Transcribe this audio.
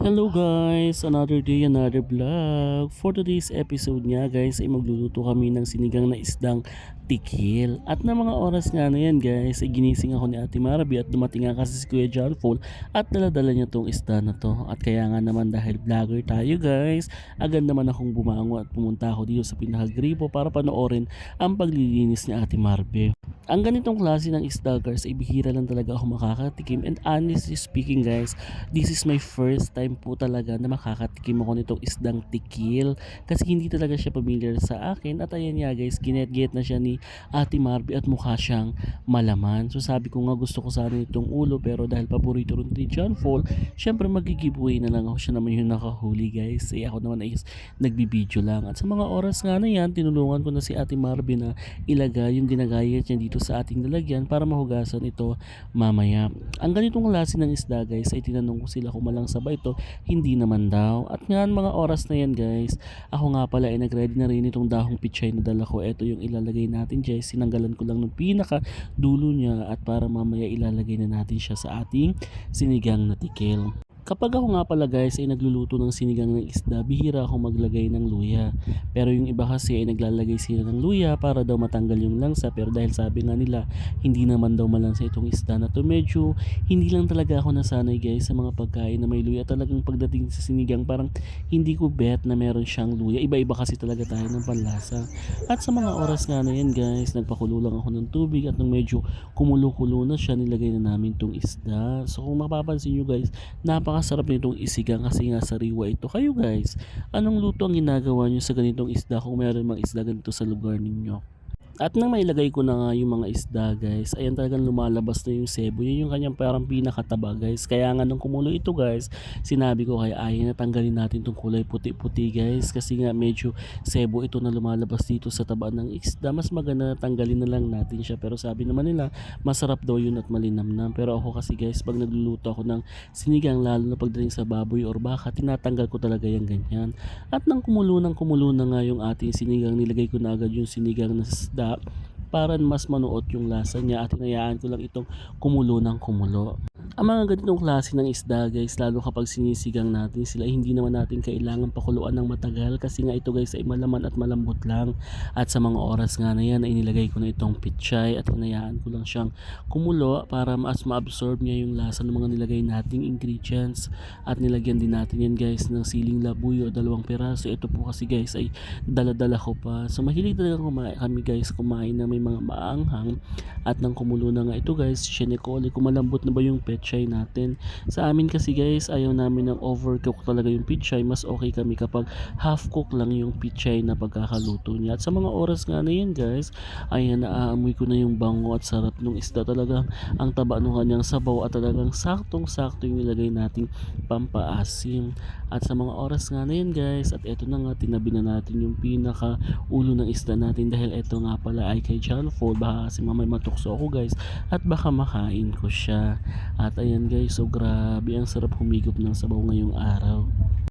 Hello guys! Another day, another vlog. For today's episode nga guys ay magluluto kami ng sinigang na isdang tikil. At na mga oras nga na yan guys ay ginising ako ni Ate Marabi at dumating nga kasi si Kuya John Paul at daladala niya tong isda na to. At kaya nga naman dahil vlogger tayo guys, agad naman akong bumango at pumunta ako dito sa pinakagripo para panoorin ang paglilinis ni Ate Marbe. Ang ganitong klase ng isda guys ay bihira lang talaga ako makakatikim, and honestly speaking guys, this is my first time po talaga na makakatikim ako nitong isdang tikil kasi hindi talaga siya familiar sa akin. At ayan nga guys, ginet-get na siya ni Ate Marby at mukha siyang malaman. So sabi ko nga gusto ko sana itong ulo, pero dahil paborito rin ni John Paul, syempre mag-giveaway na lang ako, siya naman yung nakahuli guys. Ako naman ay nagbibideo lang. At sa mga oras nga na yan, tinulungan ko na si Ate Marby na ilagay yung ginagayat niya dito sa ating lalagyan para mahugasan ito mamaya. Ang ganitong klase ng isda guys ay tinanong ko sila kung malangsa ba ito, hindi naman daw. At nga mga oras na yan guys, ako nga pala ay nagready na rin itong dahong pichay na dala ko. Ito yung ilalagay natin guys, sinanggalan ko lang ng pinaka dulo niya at para mamaya ilalagay na natin siya sa ating sinigang na tikil. Kapag ako nga pala guys ay nagluluto ng sinigang ng isda, bihira ako maglagay ng luya. Pero yung iba kasi ay naglalagay sila ng luya para daw matanggal yung langsa, pero dahil sabi nga nila hindi naman daw malansa itong isda na to, medyo hindi lang talaga ako nasanay guys sa mga pagkain na may luya. Talagang pagdating sa sinigang parang hindi ko bet na meron siyang luya. Iba-iba kasi talaga tayo ng panlasa. At sa mga oras nga na yan guys, nagpakulo lang ako ng tubig at nung medyo kumulo-kulo na siya, nilagay na namin itong isda. So kung mapapansin nyo guys, napakasarap nitong isigang kasi nga sariwa ito. Kayo guys, anong luto ang ginagawa nyo sa ganitong isda kung meron mga isda ganito sa lugar ninyo? At nang mailagay ko na nga yung mga isda guys, ayan talagang lumalabas na yung sebo. Yun yung kanyang parang pinakataba guys. Kaya nga nung kumulo ito guys, sinabi ko kay Ayan na tanggalin natin itong kulay puti-puti guys. Kasi nga medyo sebo ito na lumalabas dito sa taba ng isda. Mas maganda na tanggalin na lang natin siya. Pero sabi naman nila, masarap daw yun at malinamnam. Pero ako kasi guys, pag nagluluto ako ng sinigang, lalo na pagdating sa baboy or baka, tinatanggal ko talaga yung ganyan. At nang kumulo na nga yung ating sinigang, nilagay ko na agad yung sinigang na isda para mas manuot yung lasa niya at hinayaan ko lang itong kumulo ng kumulo. Ang mga ganitong klase ng isda guys, lalo kapag sinisigang natin sila, hindi naman natin kailangan pakuluan ng matagal kasi nga ito guys ay malaman at malambot lang. At sa mga oras nga na yan ay nilagay ko na itong pichay at hinayaan ko lang siyang kumulo para mas ma-absorb niya yung lasa ng mga nilagay nating ingredients. At nilagyan din natin yan guys ng siling labuyo, 2 piraso. Ito po kasi guys ay dala-dala ko pa. So mahilig talaga kami guys kumain na may mga maanghang. At nang kumulo na nga ito guys, siya-Nicole, kung malambot na ba yung pechay natin. Sa amin kasi guys, ayaw namin ng overcook talaga yung pechay. Mas okay kami kapag half cook lang yung pechay na pagkakaluto niya. At sa mga oras nga na yan guys, ayan, naaamoy ko na yung bango at sarap ng isda. Talagang ang taba ng kanyang sabaw at talagang saktong-sakto yung nilagay nating pampaasim. At sa mga oras nga na yan guys, at eto na nga, tinabi na natin yung pinaka ulo ng isda natin dahil eto nga pala ay kay John Paul. Baka kasi mamay matukso ako guys at baka makain ko siya. At ayan guys, so grabe ang sarap humigop ng sabaw ngayong araw.